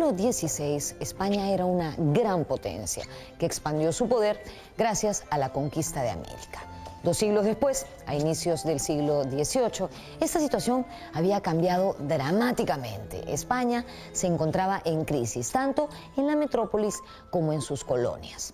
siglo XVI, España era una gran potencia que expandió su poder gracias a la conquista de América. 2 siglos después, a inicios del siglo XVIII, esta situación había cambiado dramáticamente. España se encontraba en crisis, tanto en la metrópolis como en sus colonias.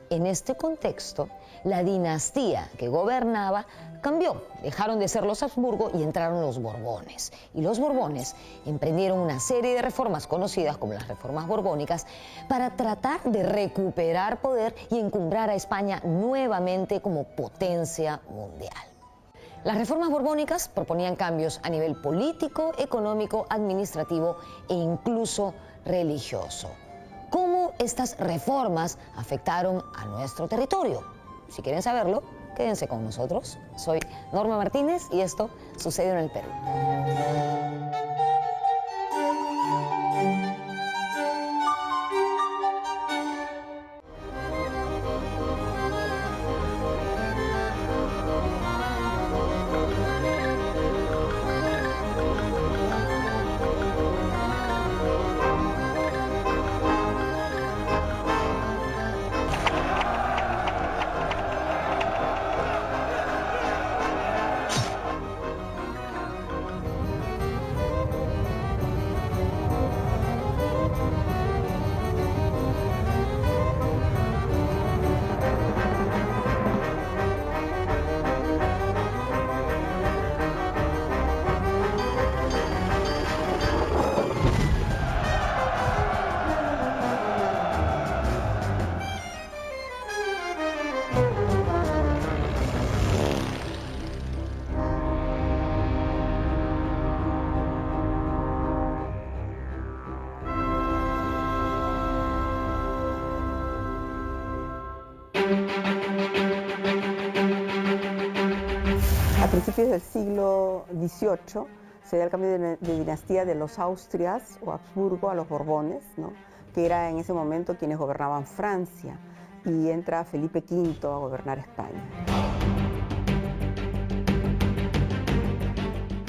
En este contexto, la dinastía que gobernaba cambió. Dejaron de ser los Habsburgo y entraron los Borbones. Y los Borbones emprendieron una serie de reformas conocidas como las reformas borbónicas para tratar de recuperar poder y encumbrar a España nuevamente como potencia mundial. Las reformas borbónicas proponían cambios a nivel político, económico, administrativo e incluso religioso. ¿Cómo estas reformas afectaron a nuestro territorio? Si quieren saberlo, quédense con nosotros. Soy Norma Martínez y esto sucede en el Perú. A principios del siglo XVIII se da el cambio de dinastía de los Austrias o Habsburgo a los Borbones, ¿no?, que era en ese momento quienes gobernaban Francia, y entra Felipe V a gobernar España.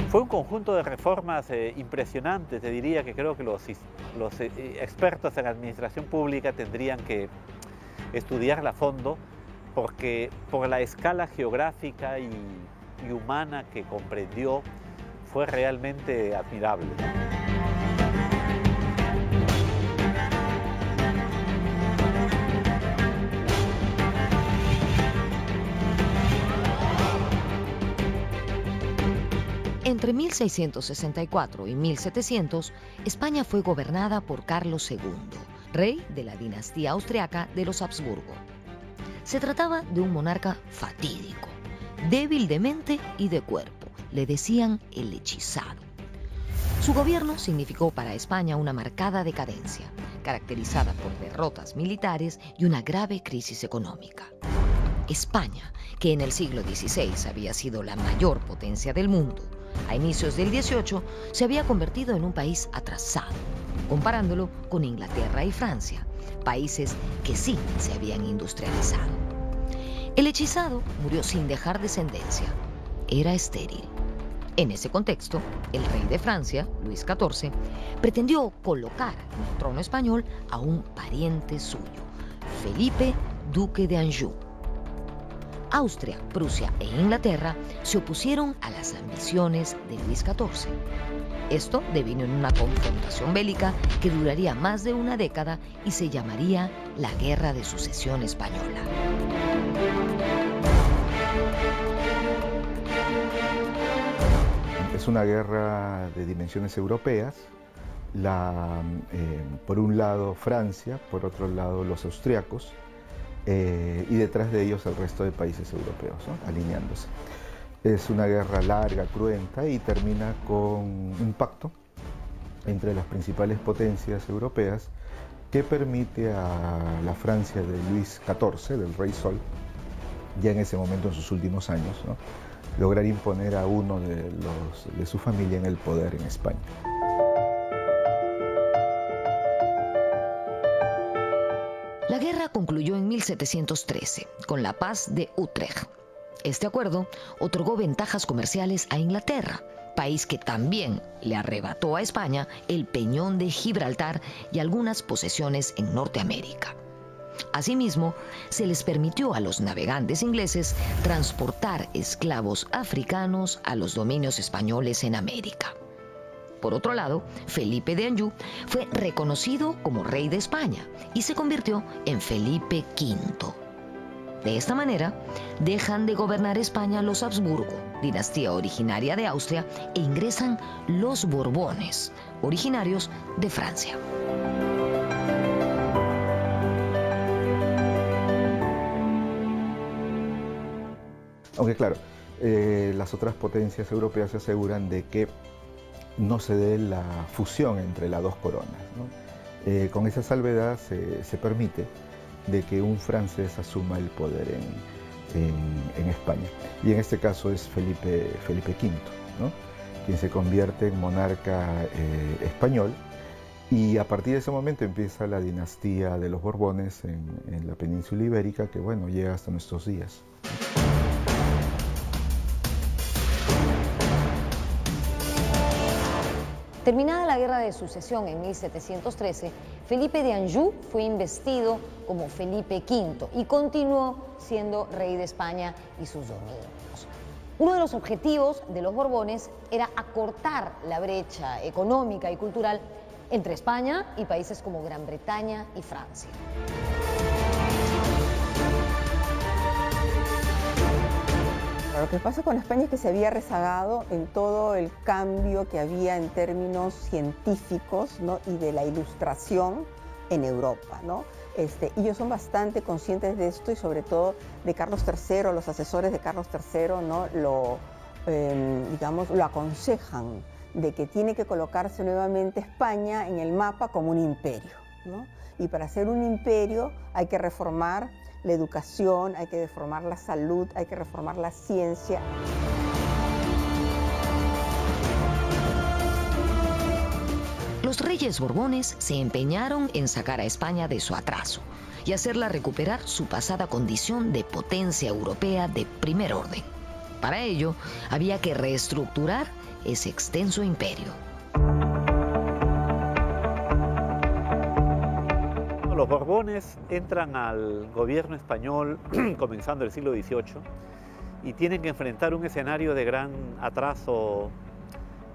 Fue un conjunto de reformas impresionantes. Te diría que creo que los expertos en administración pública tendrían que estudiarla a fondo, porque por la escala geográfica y humana que comprendió, fue realmente admirable. Entre 1664 y 1700, España fue gobernada por Carlos II, rey de la dinastía austriaca de los Habsburgo. Se trataba de un monarca fatídico, débil de mente y de cuerpo. Le decían el hechizado. Su gobierno significó para España una marcada decadencia, caracterizada por derrotas militares y una grave crisis económica. España, que en el siglo XVI había sido la mayor potencia del mundo, a inicios del XVIII se había convertido en un país atrasado, comparándolo con Inglaterra y Francia, países que sí se habían industrializado. El hechizado murió sin dejar descendencia. Era estéril. En ese contexto, el rey de Francia, Luis XIV, pretendió colocar en el trono español a un pariente suyo, Felipe, duque de Anjou. Austria, Prusia e Inglaterra se opusieron a las ambiciones de Luis XIV. Esto devino en una confrontación bélica que duraría más de una década y se llamaría la Guerra de Sucesión Española. Es una guerra de dimensiones europeas. Por un lado Francia, por otro lado los austriacos, y detrás de ellos el resto de países europeos, ¿no?, alineándose. Es una guerra larga, cruenta, y termina con un pacto entre las principales potencias europeas que permite a la Francia de Luis XIV, del Rey Sol, ya en ese momento, en sus últimos años, ¿no?, lograr imponer a uno de su familia en el poder en España. La guerra concluyó en 1713 con la Paz de Utrecht. Este acuerdo otorgó ventajas comerciales a Inglaterra, país que también le arrebató a España el Peñón de Gibraltar y algunas posesiones en Norteamérica. Asimismo, se les permitió a los navegantes ingleses transportar esclavos africanos a los dominios españoles en América. Por otro lado, Felipe de Anjou fue reconocido como rey de España y se convirtió en Felipe V. De esta manera, dejan de gobernar España los Habsburgo, dinastía originaria de Austria, e ingresan los Borbones, originarios de Francia. Aunque claro, las otras potencias europeas se aseguran de que no se dé la fusión entre las dos coronas, ¿no? Con esa salvedad se permite de que un francés asuma el poder en España. Y en este caso es Felipe V, ¿no? Quien se convierte en monarca español. Y a partir de ese momento empieza la dinastía de los Borbones en la península ibérica, que bueno, llega hasta nuestros días. Terminada la Guerra de Sucesión en 1713, Felipe de Anjou fue investido como Felipe V y continuó siendo rey de España y sus dominios. Uno de los objetivos de los Borbones era acortar la brecha económica y cultural entre España y países como Gran Bretaña y Francia. Lo que pasa con España es que se había rezagado en todo el cambio que había en términos científicos, ¿no? Y de la ilustración en Europa, ¿no? Ellos son bastante conscientes de esto y sobre todo de Carlos III, los asesores de Carlos III, ¿no? Lo aconsejan de que tiene que colocarse nuevamente España en el mapa como un imperio, ¿no? Y para ser un imperio hay que reformar la educación, hay que reformar la salud, hay que reformar la ciencia. Los reyes Borbones se empeñaron en sacar a España de su atraso y hacerla recuperar su pasada condición de potencia europea de primer orden. Para ello, había que reestructurar ese extenso imperio. Los Borbones entran al gobierno español comenzando el siglo XVIII y tienen que enfrentar un escenario de gran atraso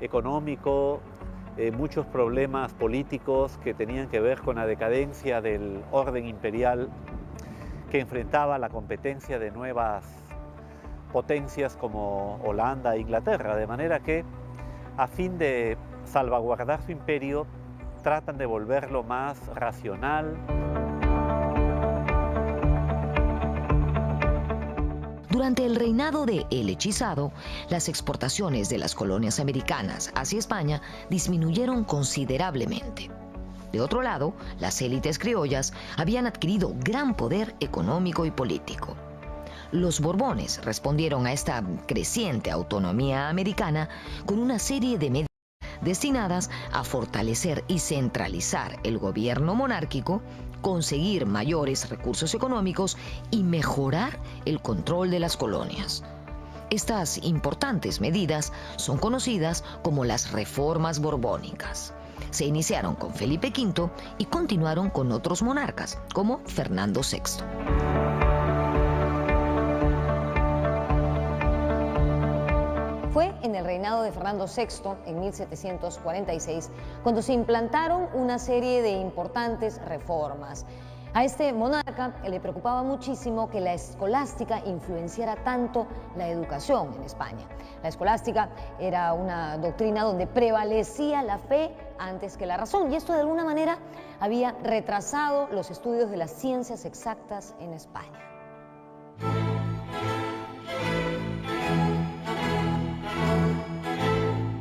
económico, muchos problemas políticos que tenían que ver con la decadencia del orden imperial que enfrentaba la competencia de nuevas potencias como Holanda e Inglaterra, de manera que a fin de salvaguardar su imperio tratan de volverlo más racional. Durante el reinado de El Hechizado, las exportaciones de las colonias americanas hacia España disminuyeron considerablemente. De otro lado, las élites criollas habían adquirido gran poder económico y político. Los Borbones respondieron a esta creciente autonomía americana con una serie de medidas destinadas a fortalecer y centralizar el gobierno monárquico, conseguir mayores recursos económicos y mejorar el control de las colonias. Estas importantes medidas son conocidas como las reformas borbónicas. Se iniciaron con Felipe V y continuaron con otros monarcas, como Fernando VI. Fue en el reinado de Fernando VI, en 1746, cuando se implantaron una serie de importantes reformas. A este monarca le preocupaba muchísimo que la escolástica influenciara tanto la educación en España. La escolástica era una doctrina donde prevalecía la fe antes que la razón, y esto de alguna manera había retrasado los estudios de las ciencias exactas en España.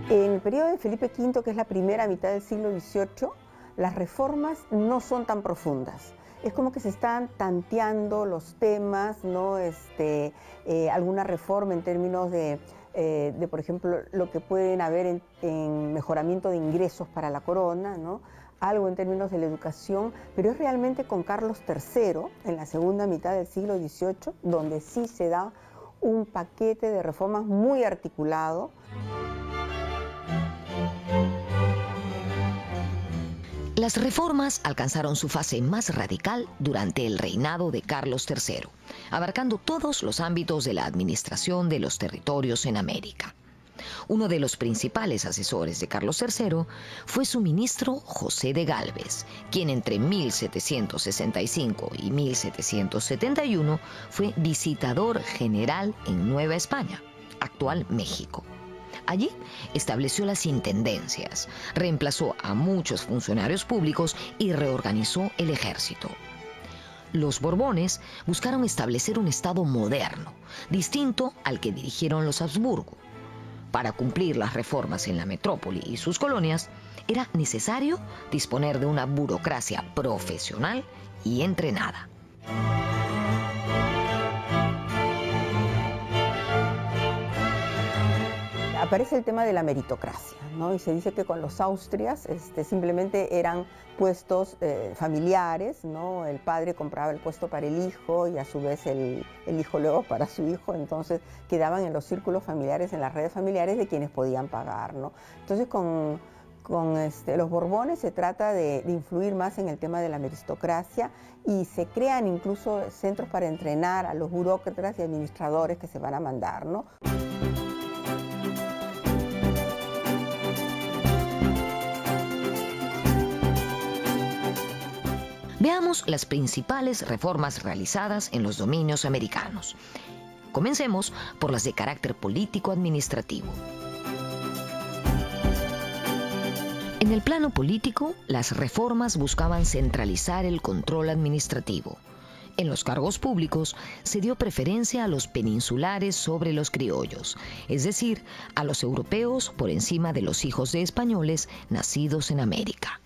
En el periodo de Felipe V, que es la primera mitad del siglo XVIII, las reformas no son tan profundas. Es como que se están tanteando los temas, ¿no? Alguna reforma en términos de, por ejemplo, lo que pueden haber en mejoramiento de ingresos para la corona, ¿no? Algo en términos de la educación, pero es realmente con Carlos III, en la segunda mitad del siglo XVIII, donde sí se da un paquete de reformas muy articulado. Las reformas alcanzaron su fase más radical durante el reinado de Carlos III, abarcando todos los ámbitos de la administración de los territorios en América. Uno de los principales asesores de Carlos III fue su ministro José de Gálvez, quien entre 1765 y 1771 fue visitador general en Nueva España, actual México. Allí estableció las intendencias, reemplazó a muchos funcionarios públicos y reorganizó el ejército. Los Borbones buscaron establecer un Estado moderno, distinto al que dirigieron los Habsburgo. Para cumplir las reformas en la metrópoli y sus colonias, era necesario disponer de una burocracia profesional y entrenada. Aparece el tema de la meritocracia, ¿no? Y se dice que con los Austrias simplemente eran puestos familiares, ¿no? El padre compraba el puesto para el hijo y a su vez el hijo luego para su hijo, entonces quedaban en los círculos familiares, en las redes familiares de quienes podían pagar, ¿no? Entonces con los Borbones se trata de influir más en el tema de la meritocracia y se crean incluso centros para entrenar a los burócratas y administradores que se van a mandar, ¿no? Veamos las principales reformas realizadas en los dominios americanos. Comencemos por las de carácter político-administrativo. En el plano político, las reformas buscaban centralizar el control administrativo. En los cargos públicos se dio preferencia a los peninsulares sobre los criollos, es decir, a los europeos por encima de los hijos de españoles nacidos en América.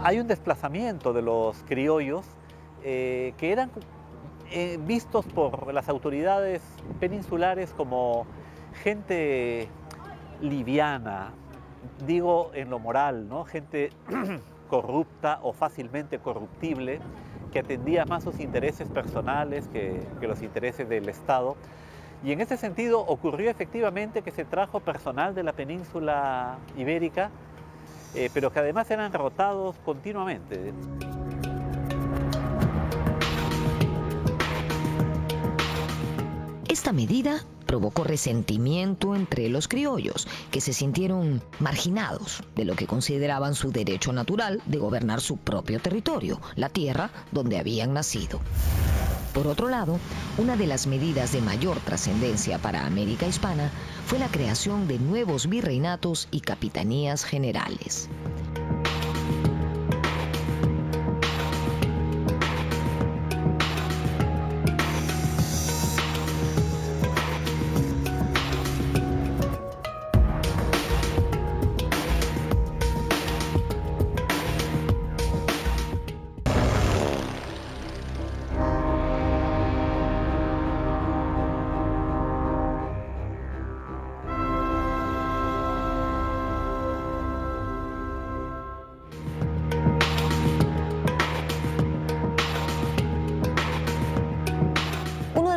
Hay un desplazamiento de los criollos que eran vistos por las autoridades peninsulares como gente liviana, digo en lo moral, ¿no? Gente corrupta o fácilmente corruptible, que atendía más sus intereses personales que los intereses del Estado. Y en ese sentido ocurrió efectivamente que se trajo personal de la península ibérica, pero que además eran rotados continuamente. Esta medida provocó resentimiento entre los criollos, que se sintieron marginados de lo que consideraban su derecho natural de gobernar su propio territorio, la tierra donde habían nacido. Por otro lado, una de las medidas de mayor trascendencia para América Hispana fue la creación de nuevos virreinatos y capitanías generales.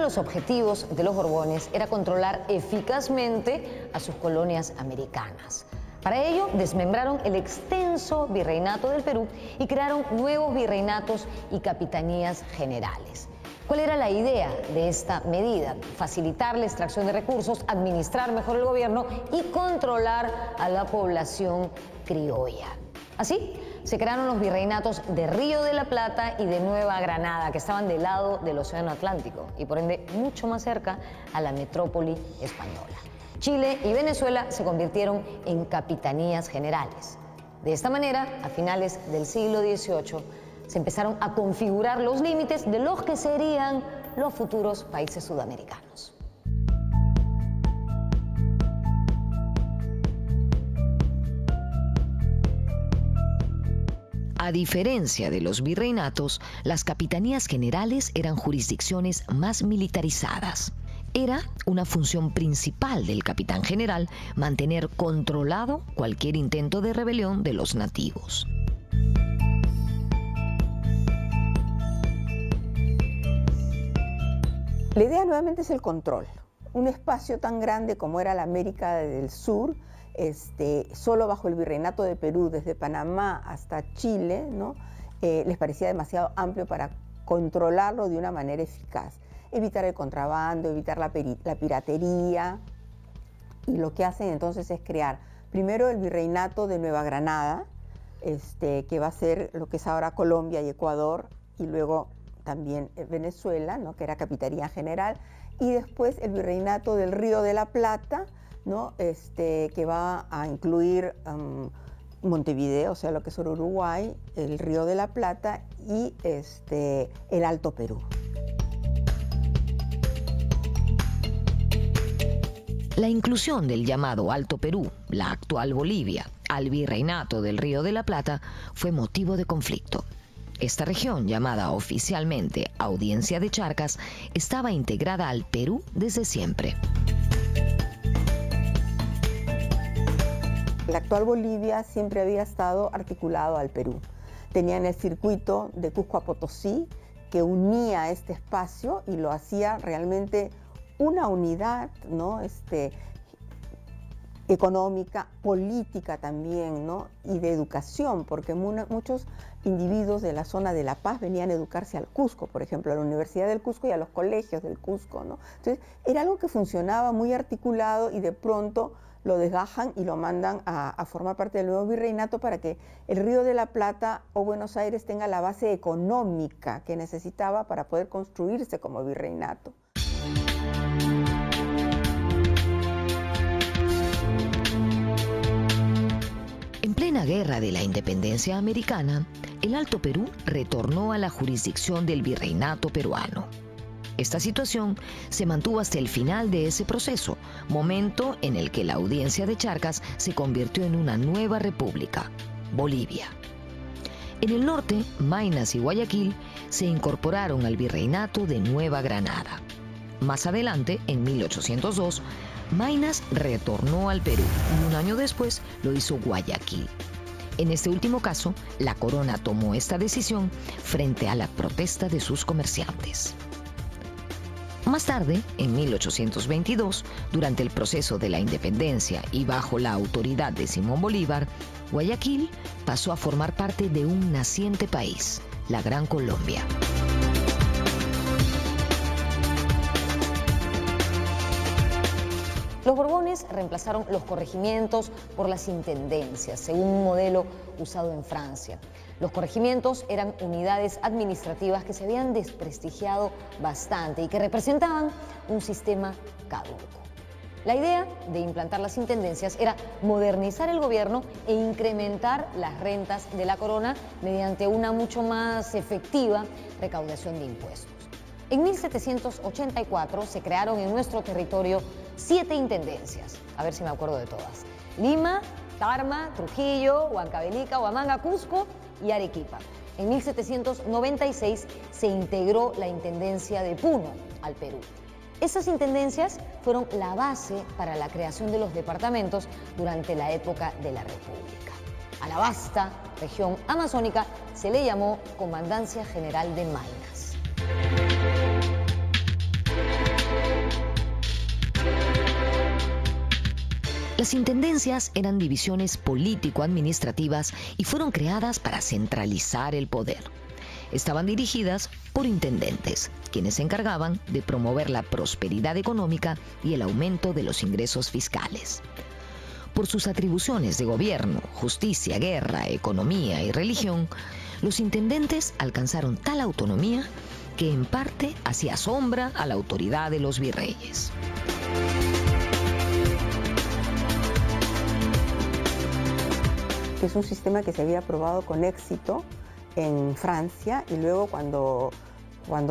Los objetivos de los Borbones era controlar eficazmente a sus colonias americanas. Para ello, desmembraron el extenso virreinato del Perú y crearon nuevos virreinatos y capitanías generales. ¿Cuál era la idea de esta medida? Facilitar la extracción de recursos, administrar mejor el gobierno y controlar a la población criolla. Así, se crearon los virreinatos de Río de la Plata y de Nueva Granada, que estaban del lado del Océano Atlántico y por ende mucho más cerca a la metrópoli española. Chile y Venezuela se convirtieron en capitanías generales. De esta manera, a finales del siglo XVIII, se empezaron a configurar los límites de los que serían los futuros países sudamericanos. A diferencia de los virreinatos, las capitanías generales eran jurisdicciones más militarizadas. Era una función principal del capitán general mantener controlado cualquier intento de rebelión de los nativos. La idea nuevamente es el control. un espacio tan grande como era la América del Sur, solo bajo el virreinato de Perú, desde Panamá hasta Chile, ¿no? Les parecía demasiado amplio para controlarlo de una manera eficaz. Evitar el contrabando, evitar la piratería, y lo que hacen entonces es crear primero el virreinato de Nueva Granada, que va a ser lo que es ahora Colombia y Ecuador, y luego también Venezuela, ¿no? Que era Capitanía General, y después el virreinato del Río de la Plata, ¿no? Que va a incluir Montevideo, o sea, lo que es Uruguay, el Río de la Plata y el Alto Perú. La inclusión del llamado Alto Perú, la actual Bolivia, al virreinato del Río de la Plata fue motivo de conflicto. Esta región, llamada oficialmente Audiencia de Charcas, estaba integrada al Perú desde siempre. La actual Bolivia siempre había estado articulado al Perú. Tenían el circuito de Cusco a Potosí que unía este espacio y lo hacía realmente una unidad, ¿no? Económica, política también, ¿no? Y de educación, porque muchos individuos de la zona de La Paz venían a educarse al Cusco, por ejemplo, a la Universidad del Cusco y a los colegios del Cusco, ¿no? Entonces, era algo que funcionaba muy articulado y de pronto lo desgajan y lo mandan a formar parte del nuevo virreinato para que el Río de la Plata o Buenos Aires tenga la base económica que necesitaba para poder construirse como virreinato. En plena guerra de la independencia americana, el Alto Perú retornó a la jurisdicción del virreinato peruano. Esta situación se mantuvo hasta el final de ese proceso, momento en el que la Audiencia de Charcas se convirtió en una nueva república, Bolivia. En el norte, Maynas y Guayaquil se incorporaron al virreinato de Nueva Granada. Más adelante, en 1802, Maynas retornó al Perú y un año después lo hizo Guayaquil. En este último caso, la corona tomó esta decisión frente a la protesta de sus comerciantes. Más tarde, en 1822, durante el proceso de la independencia y bajo la autoridad de Simón Bolívar, Guayaquil pasó a formar parte de un naciente país, la Gran Colombia. Los Borbones reemplazaron los corregimientos por las intendencias, según un modelo usado en Francia. Los corregimientos eran unidades administrativas que se habían desprestigiado bastante y que representaban un sistema caduco. La idea de implantar las intendencias era modernizar el gobierno e incrementar las rentas de la corona mediante una mucho más efectiva recaudación de impuestos. En 1784 se crearon en nuestro territorio 7 intendencias, a ver si me acuerdo de todas: Lima, Tarma, Trujillo, Huancavelica, Huamanga, Cusco y Arequipa. En 1796 se integró la intendencia de Puno al Perú. Esas intendencias fueron la base para la creación de los departamentos durante la época de la República. A la vasta región amazónica se le llamó Comandancia General de Maynas. Las intendencias eran divisiones político-administrativas y fueron creadas para centralizar el poder. Estaban dirigidas por intendentes, quienes se encargaban de promover la prosperidad económica y el aumento de los ingresos fiscales. Por sus atribuciones de gobierno, justicia, guerra, economía y religión, los intendentes alcanzaron tal autonomía que en parte hacía sombra a la autoridad de los virreyes. Es un sistema que se había probado con éxito en Francia y luego cuando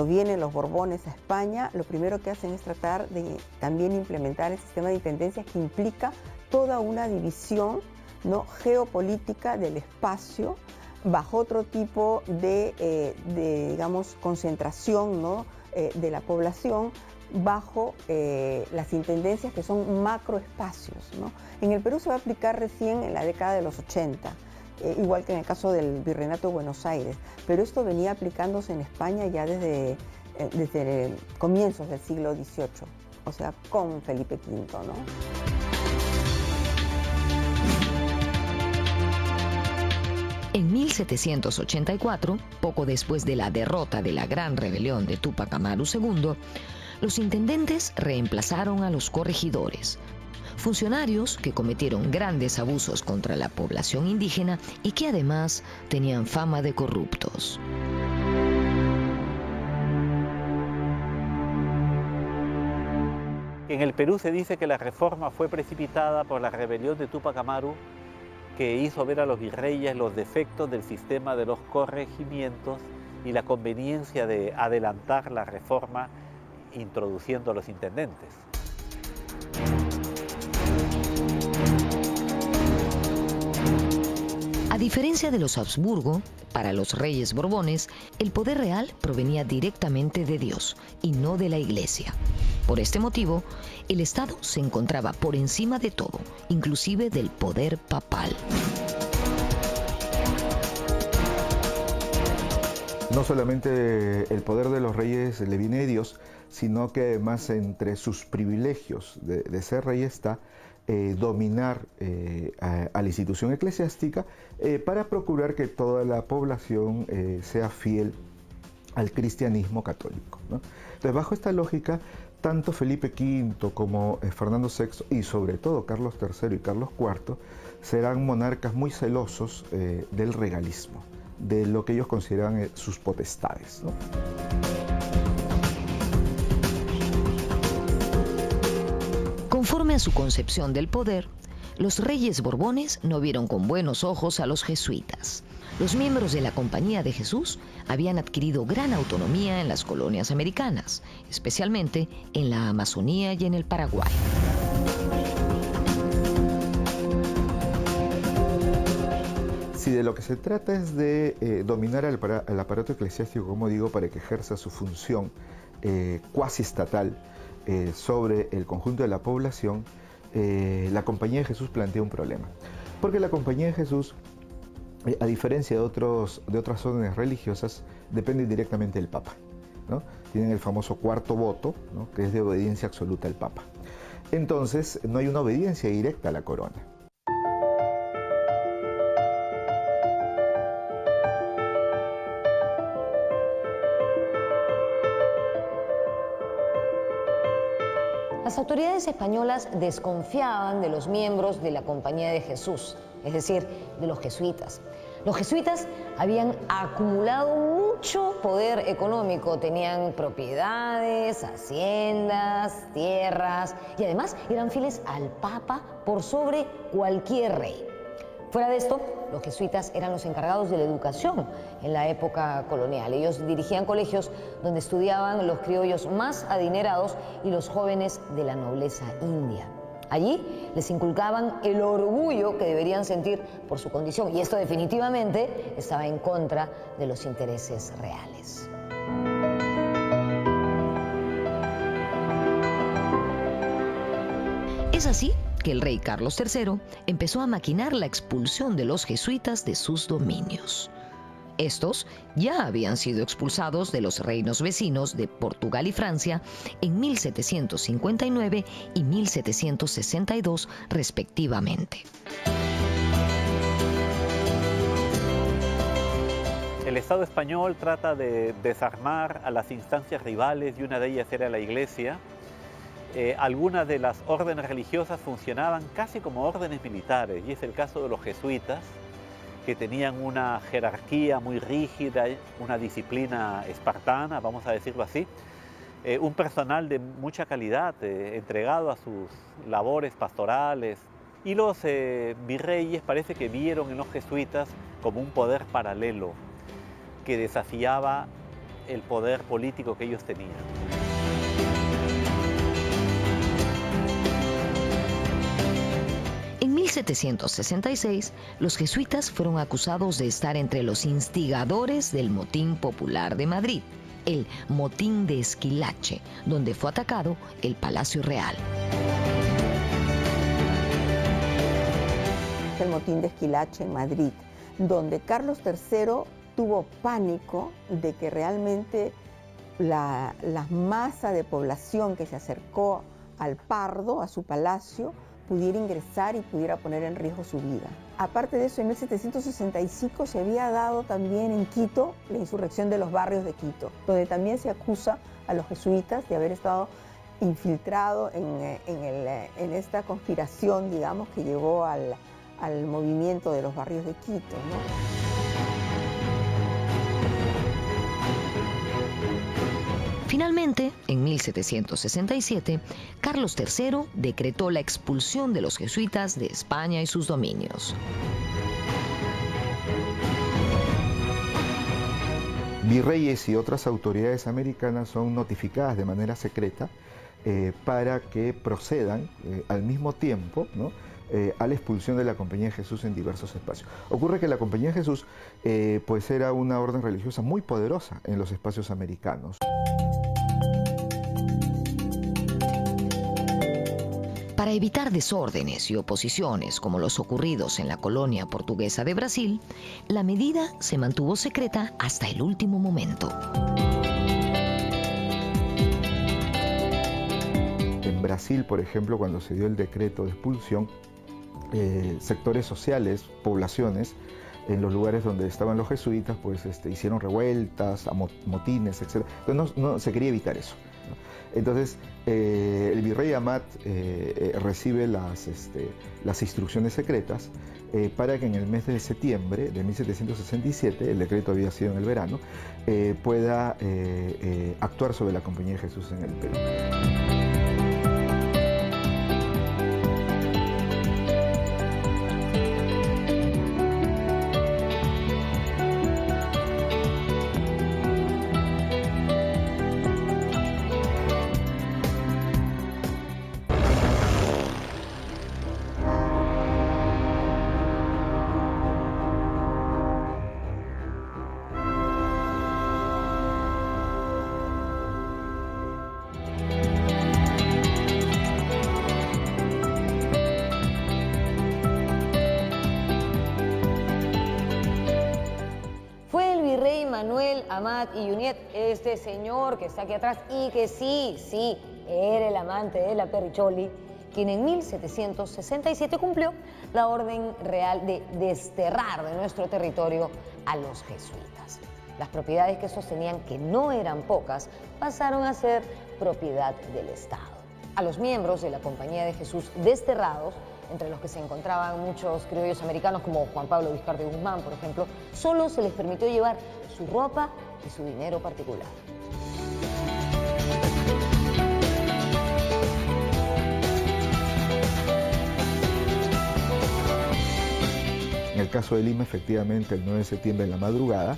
vienen los Borbones a España, lo primero que hacen es tratar de también implementar el sistema de intendencias que implica toda una división, ¿no?, geopolítica del espacio bajo otro tipo de digamos, concentración, ¿no?, de la población bajo las intendencias que son macroespacios, ¿no? En el Perú se va a aplicar recién en la década de los 80, igual que en el caso del Virreinato de Buenos Aires, pero esto venía aplicándose en España ya desde comienzos del siglo XVIII. o sea, con Felipe V, ¿no? En 1784, poco después de la derrota de la Gran Rebelión de Túpac Amaru II, los intendentes reemplazaron a los corregidores, funcionarios que cometieron grandes abusos contra la población indígena y que además tenían fama de corruptos. En el Perú se dice que la reforma fue precipitada por la rebelión de Túpac Amaru, que hizo ver a los virreyes los defectos del sistema de los corregimientos y la conveniencia de adelantar la reforma introduciendo a los intendentes. A diferencia de los Habsburgo, para los reyes borbones, el poder real provenía directamente de Dios y no de la Iglesia. Por este motivo, el Estado se encontraba por encima de todo, inclusive del poder papal. No solamente el poder de los reyes le viene de Dios, sino que además entre sus privilegios de ser rey está dominar a la institución eclesiástica para procurar que toda la población sea fiel al cristianismo católico, ¿no? Entonces, bajo esta lógica, tanto Felipe V como Fernando VI y sobre todo Carlos III y Carlos IV serán monarcas muy celosos del regalismo, de lo que ellos consideran sus potestades, ¿no? Conforme a su concepción del poder, los reyes borbones no vieron con buenos ojos a los jesuitas. Los miembros de la Compañía de Jesús habían adquirido gran autonomía en las colonias americanas, especialmente en la Amazonía y en el Paraguay. Si de lo que se trata es de dominar al aparato eclesiástico, como digo, para que ejerza su función cuasi estatal sobre el conjunto de la población, la Compañía de Jesús plantea un problema. Porque la Compañía de Jesús, a diferencia de otras órdenes religiosas, depende directamente del Papa, ¿no? Tienen el famoso cuarto voto, ¿no? Que es de obediencia absoluta al Papa. Entonces, no hay una obediencia directa a la corona. Las autoridades españolas desconfiaban de los miembros de la Compañía de Jesús, es decir, de los jesuitas. Los jesuitas habían acumulado mucho poder económico, tenían propiedades, haciendas, tierras y además eran fieles al Papa por sobre cualquier rey. Fuera de esto, los jesuitas eran los encargados de la educación en la época colonial. Ellos dirigían colegios donde estudiaban los criollos más adinerados y los jóvenes de la nobleza india. Allí les inculcaban el orgullo que deberían sentir por su condición, y esto definitivamente estaba en contra de los intereses reales. Es así que el rey Carlos III empezó a maquinar la expulsión de los jesuitas de sus dominios. Estos ya habían sido expulsados de los reinos vecinos de Portugal y Francia en 1759 y 1762 respectivamente. El Estado español trata de desarmar a las instancias rivales y una de ellas era la Iglesia. Algunas de las órdenes religiosas funcionaban casi como órdenes militares, y es el caso de los jesuitas, que tenían una jerarquía muy rígida, una disciplina espartana, vamos a decirlo así, un personal de mucha calidad, entregado a sus labores pastorales, y los virreyes parece que vieron en los jesuitas como un poder paralelo que desafiaba el poder político que ellos tenían. En 1766, los jesuitas fueron acusados de estar entre los instigadores del motín popular de Madrid, el motín de Esquilache, donde fue atacado el Palacio Real. El motín de Esquilache en Madrid, donde Carlos III tuvo pánico de que realmente la masa de población que se acercó al Pardo, a su palacio, pudiera ingresar y pudiera poner en riesgo su vida. Aparte de eso, en 1765 se había dado también en Quito la insurrección de los barrios de Quito, donde también se acusa a los jesuitas de haber estado infiltrado en esta conspiración, digamos, que llevó al movimiento de los barrios de Quito, ¿no? Finalmente, en 1767, Carlos III decretó la expulsión de los jesuitas de España y sus dominios. Virreyes y otras autoridades americanas son notificadas de manera secreta para que procedan al mismo tiempo, ¿no?, a la expulsión de la Compañía de Jesús en diversos espacios. Ocurre que la Compañía de Jesús pues era una orden religiosa muy poderosa en los espacios americanos. Para evitar desórdenes y oposiciones como los ocurridos en la colonia portuguesa de Brasil, la medida se mantuvo secreta hasta el último momento. En Brasil, por ejemplo, cuando se dio el decreto de expulsión, sectores sociales, poblaciones, en los lugares donde estaban los jesuitas, pues hicieron revueltas, motines, etc. Entonces no se quería evitar eso, ¿no? Entonces el virrey Amat recibe las instrucciones secretas para que en el mes de septiembre de 1767, el decreto había sido en el verano, pueda actuar sobre la Compañía de Jesús en el Perú. Amat y Junyent, este señor que está aquí atrás y que sí, era el amante de la Perricholi, quien en 1767 cumplió la orden real de desterrar de nuestro territorio a los jesuitas. Las propiedades que sostenían, que no eran pocas, pasaron a ser propiedad del Estado. A los miembros de la Compañía de Jesús desterrados, entre los que se encontraban muchos criollos americanos como Juan Pablo Viscardo y Guzmán, por ejemplo, solo se les permitió llevar su ropa y su dinero particular. En el caso de Lima, efectivamente, el 9 de septiembre en la madrugada,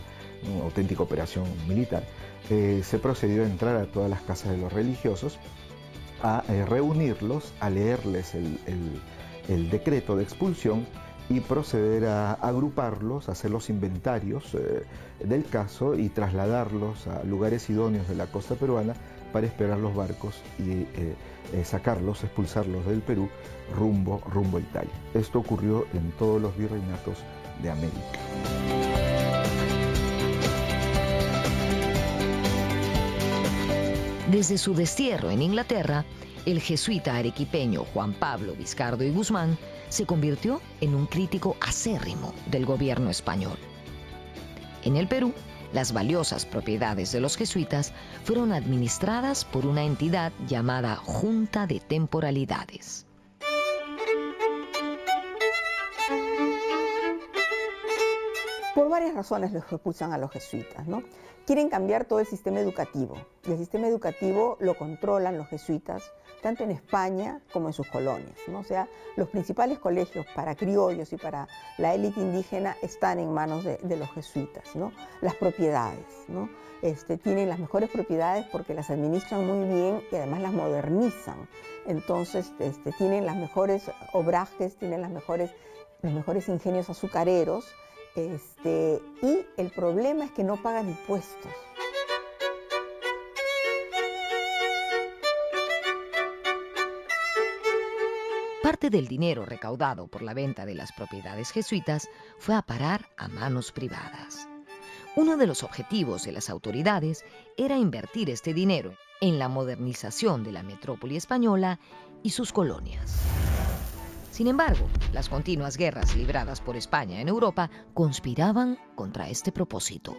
una auténtica operación militar, se procedió a entrar a todas las casas de los religiosos, a reunirlos, a leerles el decreto de expulsión y proceder a agruparlos, a hacer los inventarios del caso y trasladarlos a lugares idóneos de la costa peruana para esperar los barcos y sacarlos, expulsarlos del Perú rumbo a Italia. Esto ocurrió en todos los virreinatos de América. Desde su destierro en Inglaterra, el jesuita arequipeño Juan Pablo Viscardo y Guzmán se convirtió en un crítico acérrimo del gobierno español. En el Perú, las valiosas propiedades de los jesuitas fueron administradas por una entidad llamada Junta de Temporalidades. Por varias razones los expulsan a los jesuitas, ¿no? Quieren cambiar todo el sistema educativo, y el sistema educativo lo controlan los jesuitas, tanto en España como en sus colonias, ¿no? O sea, los principales colegios para criollos y para la élite indígena están en manos de los jesuitas, ¿no? Las propiedades, ¿no? Tienen las mejores propiedades porque las administran muy bien y además las modernizan. Entonces, tienen las mejores obrajes, tienen los mejores ingenios azucareros, y el problema es que no pagan impuestos. Parte del dinero recaudado por la venta de las propiedades jesuitas fue a parar a manos privadas. Uno de los objetivos de las autoridades era invertir este dinero en la modernización de la metrópoli española y sus colonias. Sin embargo, las continuas guerras libradas por España en Europa conspiraban contra este propósito.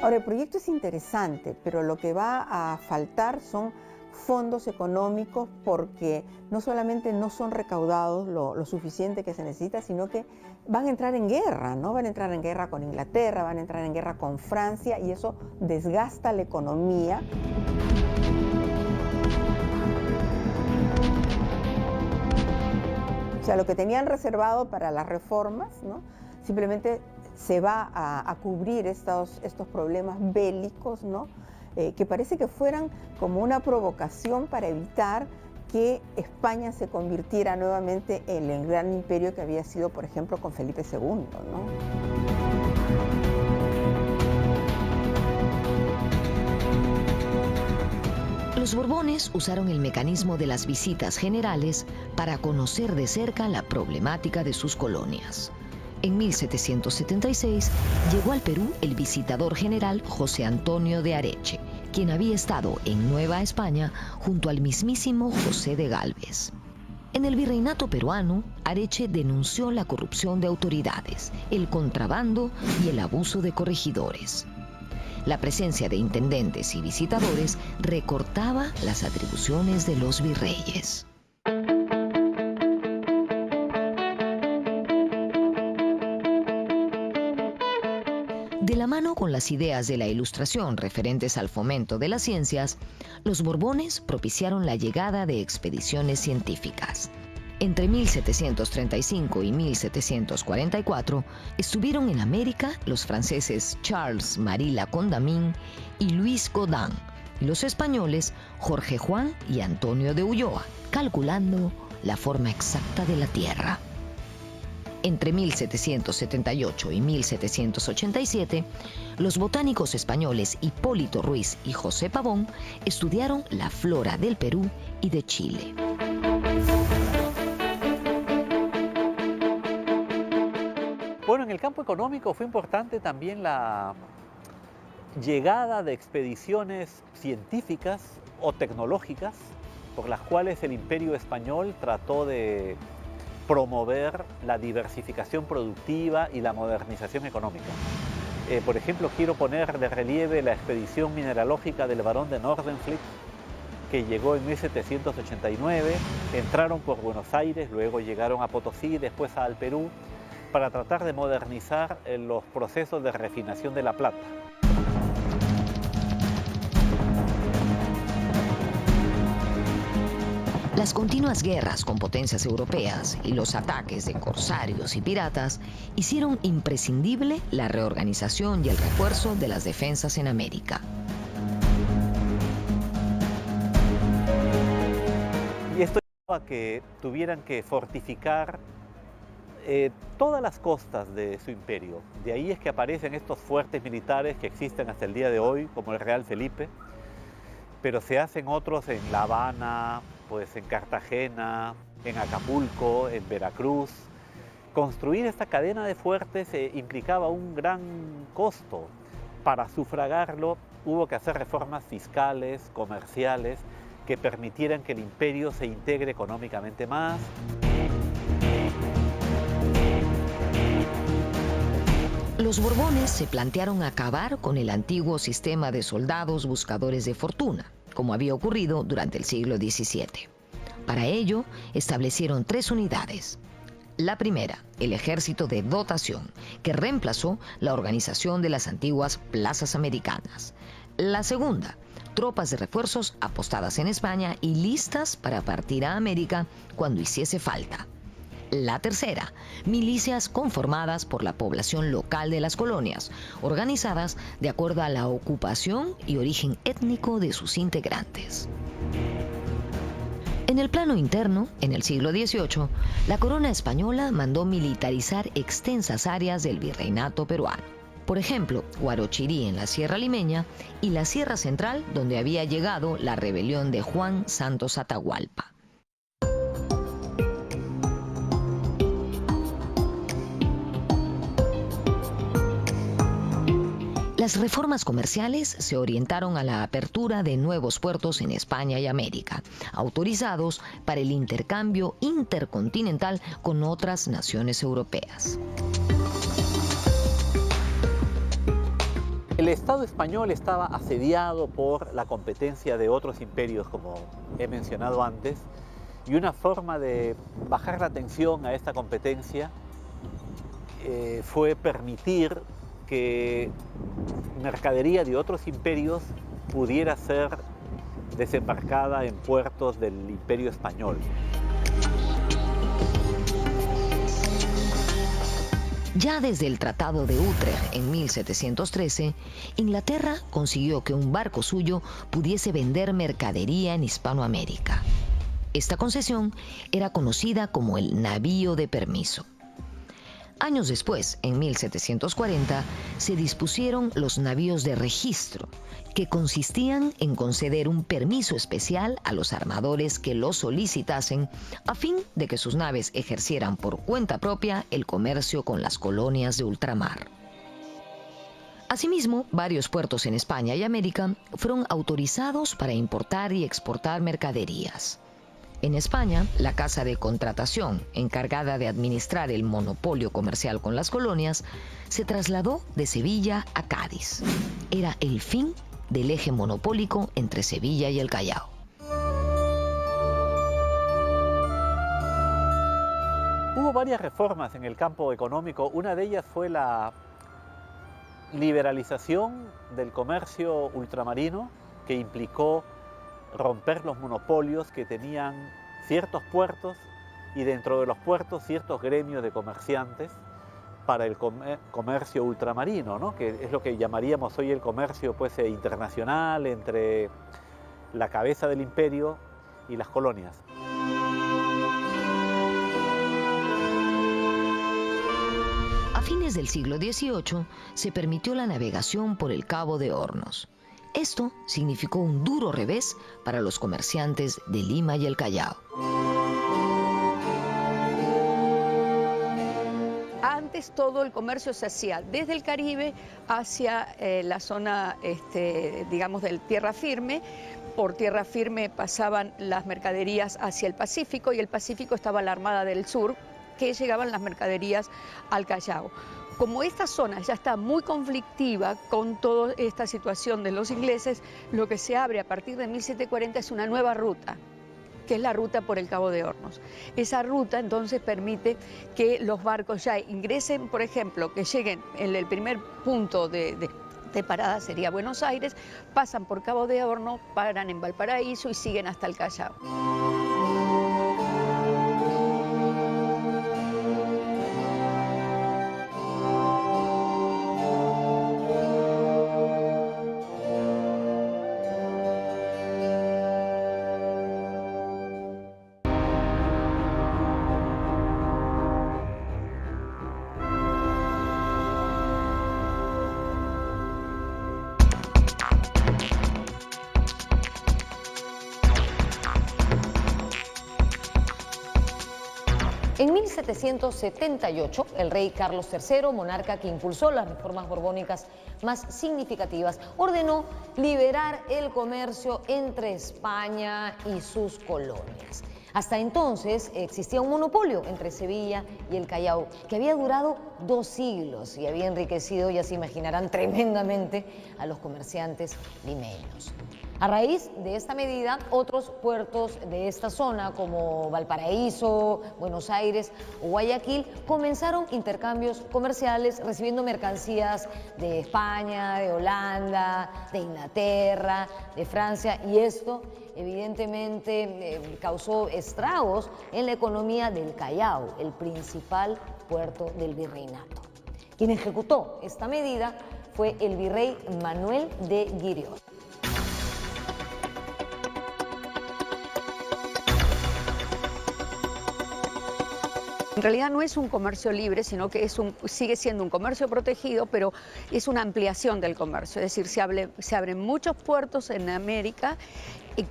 Ahora, el proyecto es interesante, pero lo que va a faltar son fondos económicos, porque no solamente no son recaudados lo suficiente que se necesita, sino que van a entrar en guerra, ¿no? Van a entrar en guerra con Inglaterra, van a entrar en guerra con Francia, y eso desgasta la economía. O sea, lo que tenían reservado para las reformas, ¿no? Simplemente se va a cubrir estos problemas bélicos, ¿no? Que parece que fueran como una provocación para evitar que España se convirtiera nuevamente en el gran imperio que había sido, por ejemplo, con Felipe II, ¿no? Los Borbones usaron el mecanismo de las visitas generales para conocer de cerca la problemática de sus colonias. En 1776 llegó al Perú el visitador general José Antonio de Areche, quien había estado en Nueva España junto al mismísimo José de Gálvez. En el virreinato peruano, Areche denunció la corrupción de autoridades, el contrabando y el abuso de corregidores. La presencia de intendentes y visitadores recortaba las atribuciones de los virreyes. De la mano con las ideas de la Ilustración referentes al fomento de las ciencias, los Borbones propiciaron la llegada de expediciones científicas. Entre 1735 y 1744 estuvieron en América los franceses Charles-Marie La Condamine y Luis Godin, y los españoles Jorge Juan y Antonio de Ulloa, calculando la forma exacta de la Tierra. Entre 1778 y 1787, los botánicos españoles Hipólito Ruiz y José Pavón estudiaron la flora del Perú y de Chile. Bueno, en el campo económico fue importante también la llegada de expediciones científicas o tecnológicas por las cuales el Imperio Español trató de promover la diversificación productiva y la modernización económica. Por ejemplo, quiero poner de relieve la expedición mineralógica del barón de Nordenfleet, que llegó en 1789, entraron por Buenos Aires, luego llegaron a Potosí, después al Perú, para tratar de modernizar los procesos de refinación de la plata. Las continuas guerras con potencias europeas y los ataques de corsarios y piratas hicieron imprescindible la reorganización y el refuerzo de las defensas en América. Y esto llevó a que tuvieran que fortificar todas las costas de su imperio. De ahí es que aparecen estos fuertes militares que existen hasta el día de hoy, como el Real Felipe, pero se hacen otros en La Habana, pues en Cartagena, en Acapulco, en Veracruz. Construir esta cadena de fuertes implicaba un gran costo. Para sufragarlo hubo que hacer reformas fiscales, comerciales, que permitieran que el imperio se integre económicamente más. Los Borbones se plantearon acabar con el antiguo sistema de soldados buscadores de fortuna, como había ocurrido durante el siglo XVII. Para ello, establecieron 3 unidades. La primera, el ejército de dotación, que reemplazó la organización de las antiguas plazas americanas. La segunda, tropas de refuerzos apostadas en España y listas para partir a América cuando hiciese falta. La tercera, milicias conformadas por la población local de las colonias, organizadas de acuerdo a la ocupación y origen étnico de sus integrantes. En el plano interno, en el siglo XVIII, la corona española mandó militarizar extensas áreas del virreinato peruano. Por ejemplo, Huarochirí en la Sierra Limeña y la Sierra Central, donde había llegado la rebelión de Juan Santos Atahualpa. Las reformas comerciales se orientaron a la apertura de nuevos puertos en España y América, autorizados para el intercambio intercontinental con otras naciones europeas. El Estado español estaba asediado por la competencia de otros imperios, como he mencionado antes, y una forma de bajar la tensión a esta competencia fue permitir que mercadería de otros imperios pudiera ser desembarcada en puertos del Imperio español. Ya desde el Tratado de Utrecht en 1713, Inglaterra consiguió que un barco suyo pudiese vender mercadería en Hispanoamérica. Esta concesión era conocida como el navío de permiso. Años después, en 1740, se dispusieron los navíos de registro, que consistían en conceder un permiso especial a los armadores que lo solicitasen a fin de que sus naves ejercieran por cuenta propia el comercio con las colonias de ultramar. Asimismo, varios puertos en España y América fueron autorizados para importar y exportar mercaderías. En España, la Casa de Contratación, encargada de administrar el monopolio comercial con las colonias, se trasladó de Sevilla a Cádiz. Era el fin del eje monopólico entre Sevilla y el Callao. Hubo varias reformas en el campo económico. Una de ellas fue la liberalización del comercio ultramarino, que implicó romper los monopolios que tenían ciertos puertos y dentro de los puertos ciertos gremios de comerciantes para el comercio ultramarino, ¿no? Que es lo que llamaríamos hoy el comercio internacional entre la cabeza del imperio y las colonias. A fines del siglo XVIII se permitió la navegación por el Cabo de Hornos. Esto significó un duro revés para los comerciantes de Lima y el Callao. Antes todo el comercio se hacía desde el Caribe hacia la zona, digamos, de tierra firme. Por tierra firme pasaban las mercaderías hacia el Pacífico y el Pacífico estaba la Armada del Sur, que llegaban las mercaderías al Callao. Como esta zona ya está muy conflictiva con toda esta situación de los ingleses, lo que se abre a partir de 1740 es una nueva ruta, que es la ruta por el Cabo de Hornos. Esa ruta entonces permite que los barcos ya ingresen, por ejemplo, que lleguen en el primer punto de parada sería Buenos Aires, pasan por Cabo de Hornos, paran en Valparaíso y siguen hasta el Callao. En 1778, el rey Carlos III, monarca que impulsó las reformas borbónicas más significativas, ordenó liberar el comercio entre España y sus colonias. Hasta entonces existía un monopolio entre Sevilla y el Callao, que había durado 2 siglos y había enriquecido, ya se imaginarán, tremendamente a los comerciantes limeños. A raíz de esta medida, otros puertos de esta zona, como Valparaíso, Buenos Aires o Guayaquil, comenzaron intercambios comerciales recibiendo mercancías de España, de Holanda, de Inglaterra, de Francia, y esto evidentemente causó estragos en la economía del Callao, el principal puerto del virreinato. Quien ejecutó esta medida fue el virrey Manuel de Guiriot. En realidad no es un comercio libre, sino que sigue siendo un comercio protegido, pero es una ampliación del comercio. Es decir, se abren muchos puertos en América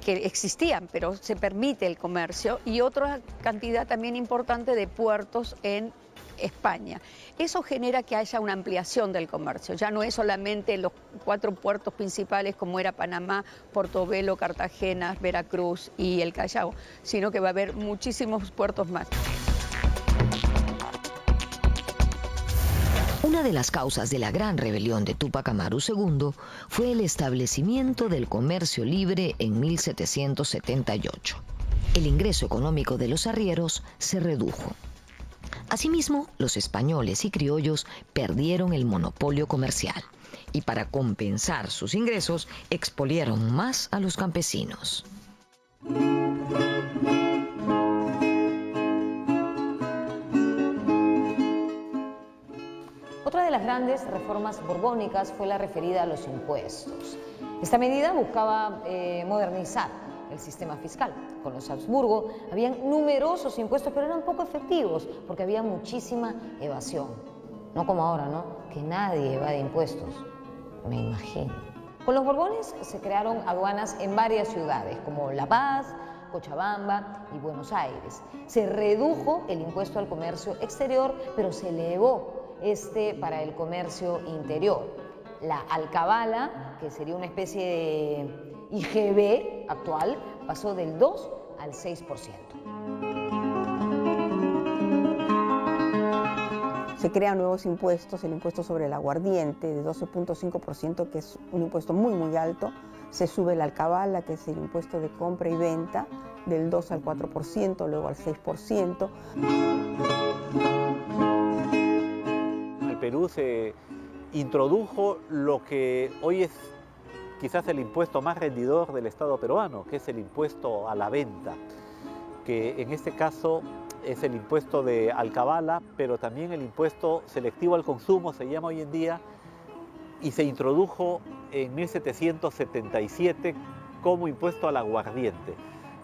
que existían, pero se permite el comercio, y otra cantidad también importante de puertos en España. Eso genera que haya una ampliación del comercio, ya no es solamente los 4 puertos principales como era Panamá, Portobelo, Cartagena, Veracruz y el Callao, sino que va a haber muchísimos puertos más. Una de las causas de la gran rebelión de Túpac Amaru II fue el establecimiento del comercio libre en 1778. El ingreso económico de los arrieros se redujo. Asimismo, los españoles y criollos perdieron el monopolio comercial y para compensar sus ingresos expoliaron más a los campesinos. Otra de las grandes reformas borbónicas fue la referida a los impuestos. Esta medida buscaba modernizar el sistema fiscal. Con los Habsburgo habían numerosos impuestos, pero eran poco efectivos porque había muchísima evasión. No como ahora, ¿no? Que nadie evade impuestos, me imagino. Con los Borbones se crearon aduanas en varias ciudades, como La Paz, Cochabamba y Buenos Aires. Se redujo el impuesto al comercio exterior, pero se elevó para el comercio interior. La alcabala, que sería una especie de IGB actual, pasó del 2 al 6%. Se crean nuevos impuestos, el impuesto sobre el aguardiente de 12.5%, que es un impuesto muy alto. Se sube la alcabala, que es el impuesto de compra y venta, del 2 al 4%, luego al 6%. Perú se introdujo lo que hoy es quizás el impuesto más rendidor del Estado peruano, que es el impuesto a la venta, que en este caso es el impuesto de alcabala, pero también el impuesto selectivo al consumo, se llama hoy en día, y se introdujo en 1777 como impuesto al aguardiente.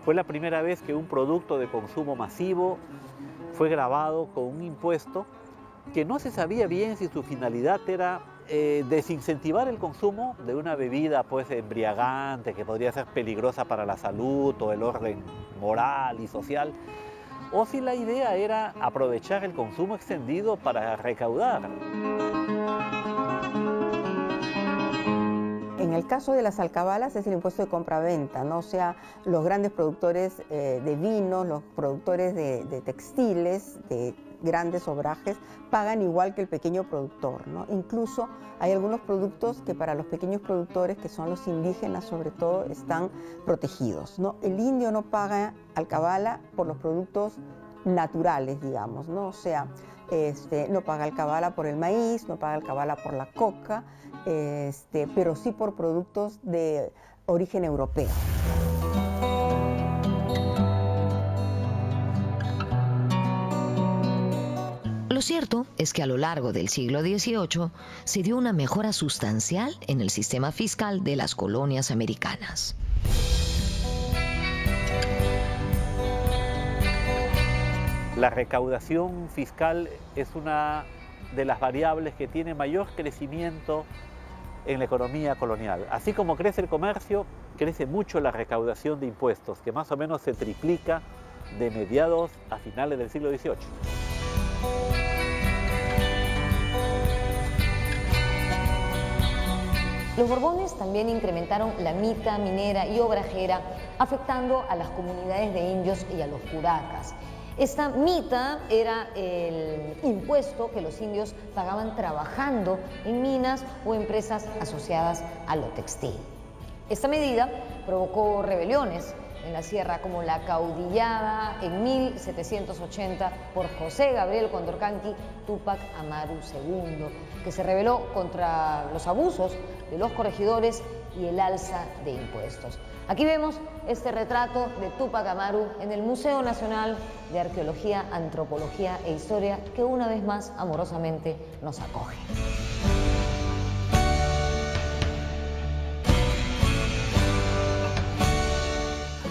Fue la primera vez que un producto de consumo masivo fue gravado con un impuesto que no se sabía bien si su finalidad era desincentivar el consumo de una bebida pues embriagante que podría ser peligrosa para la salud o el orden moral y social, o si la idea era aprovechar el consumo extendido para recaudar. En el caso de las alcabalas es el impuesto de compra-venta, ¿no? O sea, los grandes productores de vinos, los productores de textiles, de grandes obrajes, pagan igual que el pequeño productor, ¿no? Incluso hay algunos productos que para los pequeños productores, que son los indígenas sobre todo, están protegidos, ¿no? El indio no paga alcabala por los productos naturales, digamos, ¿no? O sea, no paga alcabala por el maíz, no paga alcabala por la coca, pero sí por productos de origen europeo. Lo cierto es que a lo largo del siglo XVIII se dio una mejora sustancial en el sistema fiscal de las colonias americanas. La recaudación fiscal es una de las variables que tiene mayor crecimiento en la economía colonial. Así como crece el comercio, crece mucho la recaudación de impuestos, que más o menos se triplica de mediados a finales del siglo XVIII. Los Borbones también incrementaron la mita minera y obrajera, afectando a las comunidades de indios y a los curacas. Esta mita era el impuesto que los indios pagaban trabajando en minas o empresas asociadas a lo textil. Esta medida provocó rebeliones en la sierra, como la caudillada en 1780 por José Gabriel Condorcanqui Túpac Amaru II, que se rebeló contra los abusos de los corregidores y el alza de impuestos. Aquí vemos este retrato de Túpac Amaru en el Museo Nacional de Arqueología, Antropología e Historia, que una vez más amorosamente nos acoge.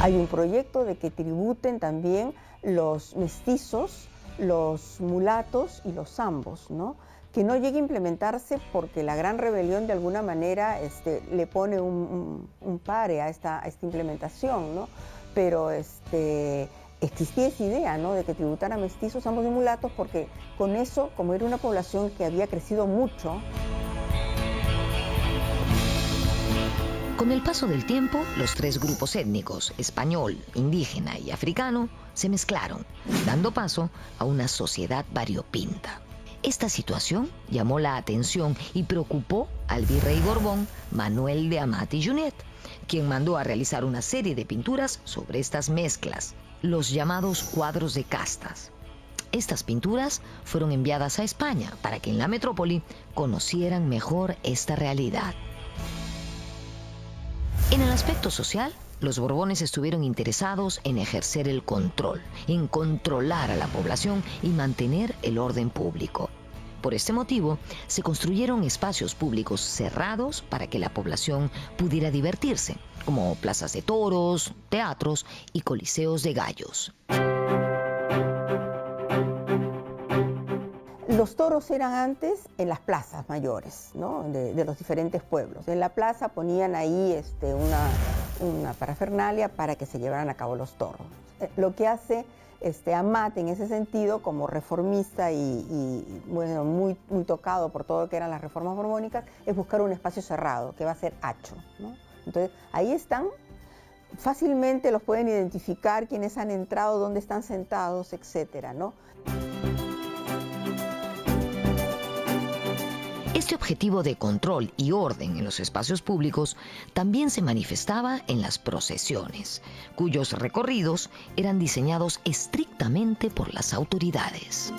Hay un proyecto de que tributen también los mestizos, los mulatos y los zambos, ¿no? Que no llegue a implementarse porque la gran rebelión de alguna manera le pone un pare a esta implementación, ¿no? Pero existía esa idea, ¿no?, de que tributaran mestizos, ambos y mulatos, porque con eso, como era una población que había crecido mucho. Con el paso del tiempo, los tres grupos étnicos, español, indígena y africano, se mezclaron, dando paso a una sociedad variopinta. Esta situación llamó la atención y preocupó al virrey Borbón Manuel de Amat y Junyent, quien mandó a realizar una serie de pinturas sobre estas mezclas, los llamados cuadros de castas. Estas pinturas fueron enviadas a España para que en la metrópoli conocieran mejor esta realidad. En el aspecto social, los Borbones estuvieron interesados en ejercer el control, en controlar a la población y mantener el orden público. Por este motivo, se construyeron espacios públicos cerrados para que la población pudiera divertirse, como plazas de toros, teatros y coliseos de gallos. Los toros eran antes en las plazas mayores, ¿no?, de los diferentes pueblos. En la plaza ponían ahí una parafernalia para que se llevaran a cabo los toros. Lo que hace Amat en ese sentido, como reformista y bueno, muy tocado por todo lo que eran las reformas borbónicas, es buscar un espacio cerrado, que va a ser Hacho, ¿no? Entonces, ahí están, fácilmente los pueden identificar, quiénes han entrado, dónde están sentados, etcétera, ¿no? Este objetivo de control y orden en los espacios públicos también se manifestaba en las procesiones, cuyos recorridos eran diseñados estrictamente por las autoridades.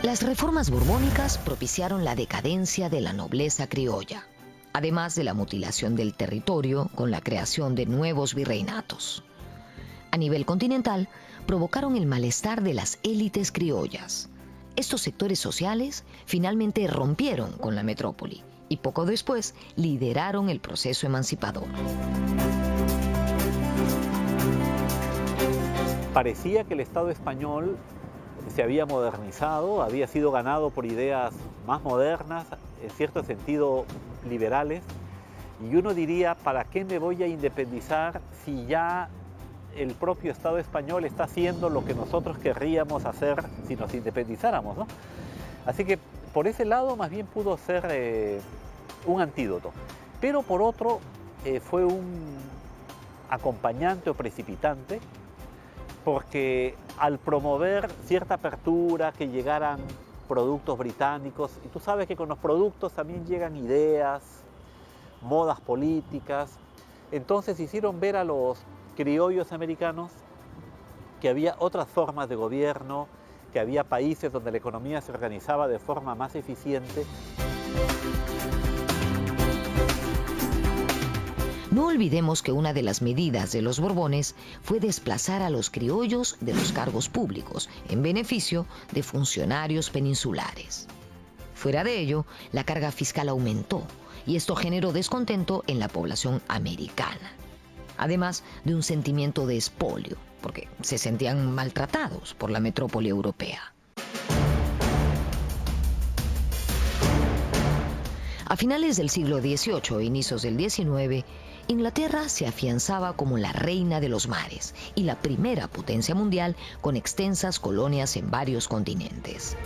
Las reformas borbónicas propiciaron la decadencia de la nobleza criolla, además de la mutilación del territorio con la creación de nuevos virreinatos. A nivel continental, provocaron el malestar de las élites criollas. Estos sectores sociales finalmente rompieron con la metrópoli y poco después lideraron el proceso emancipador. Parecía que el Estado español se había modernizado, había sido ganado por ideas más modernas, en cierto sentido liberales, y uno diría, ¿para qué me voy a independizar si ya el propio Estado español está haciendo lo que nosotros querríamos hacer si nos independizáramos, ¿no? Así que por ese lado más bien pudo ser un antídoto. Pero por otro fue un acompañante o precipitante, porque al promover cierta apertura, que llegaran productos británicos, y tú sabes que con los productos también llegan ideas, modas políticas, entonces hicieron ver a los criollos americanos que había otras formas de gobierno, que había países donde la economía se organizaba de forma más eficiente. No olvidemos que una de las medidas de los Borbones fue desplazar a los criollos de los cargos públicos en beneficio de funcionarios peninsulares. Fuera de ello, la carga fiscal aumentó y esto generó descontento en la población americana, además de un sentimiento de expolio, porque se sentían maltratados por la metrópoli europea. A finales del siglo XVIII e inicios del XIX, Inglaterra se afianzaba como la reina de los mares y la primera potencia mundial con extensas colonias en varios continentes.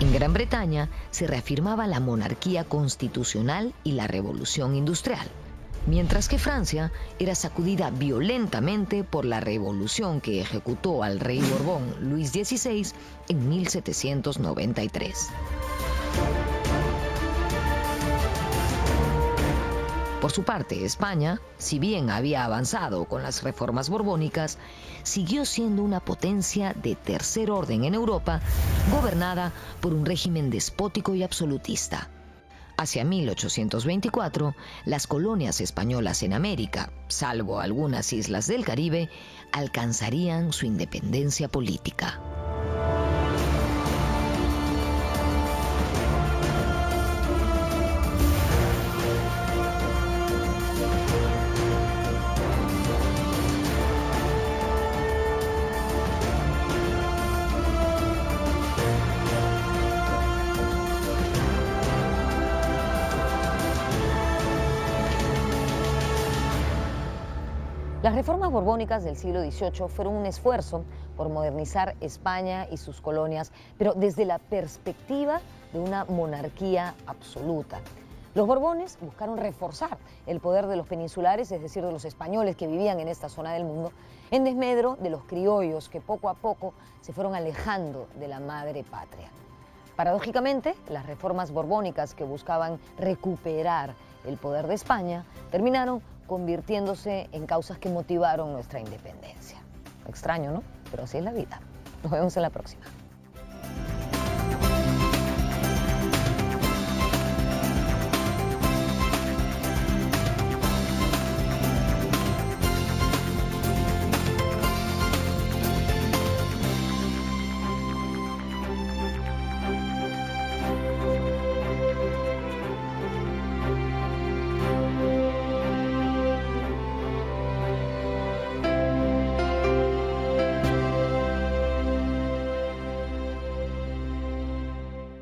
En Gran Bretaña se reafirmaba la monarquía constitucional y la revolución industrial, mientras que Francia era sacudida violentamente por la revolución que ejecutó al rey Borbón Luis XVI en 1793. Por su parte, España, si bien había avanzado con las reformas borbónicas, siguió siendo una potencia de tercer orden en Europa, gobernada por un régimen despótico y absolutista. Hacia 1824, las colonias españolas en América, salvo algunas islas del Caribe, alcanzarían su independencia política. Las reformas borbónicas del siglo XVIII fueron un esfuerzo por modernizar España y sus colonias, pero desde la perspectiva de una monarquía absoluta. Los Borbones buscaron reforzar el poder de los peninsulares, es decir, de los españoles que vivían en esta zona del mundo, en desmedro de los criollos que poco a poco se fueron alejando de la madre patria. Paradójicamente, las reformas borbónicas que buscaban recuperar el poder de España terminaron convirtiéndose en causas que motivaron nuestra independencia. Extraño, ¿no? Pero así es la vida. Nos vemos en la próxima.